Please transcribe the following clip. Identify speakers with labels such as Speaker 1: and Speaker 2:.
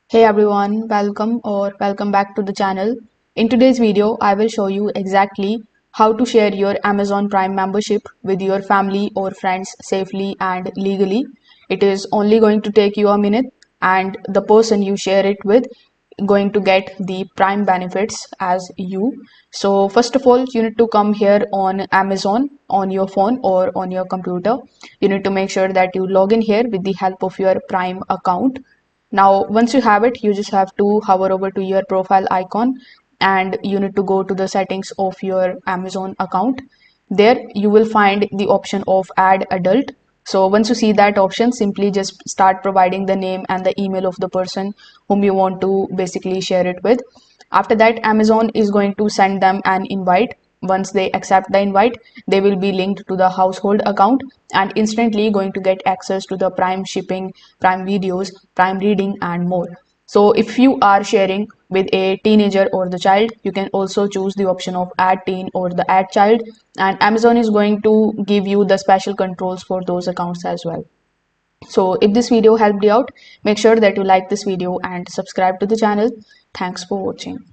Speaker 1: Hey everyone, welcome back to the channel. In today's video, I will show you exactly how to share your Amazon Prime membership with your family or friends safely and legally. It is only going to take you a minute and the person you share it with going to get the Prime benefits as you. So first of all, you need to come here on Amazon on your phone or on your computer. You need to make sure that you log in here with the help of your Prime account. Now, once you have it, you just have to hover over to your profile icon and you need to go to the settings of your Amazon account. There you will find the option of add adult. So once you see that option, simply just start providing the name and the email of the person whom you want to basically share it with. After that, Amazon is going to send them an invite. Once they accept the invite, they will be linked to the household account and instantly going to get access to the Prime shipping, Prime videos, Prime reading, and more. So if you are sharing with a teenager or the child, you can also choose the option of add teen or the add child, and Amazon is going to give you the special controls for those accounts as well. So if this video helped you out, make sure that you like this video and subscribe to the channel. Thanks for watching.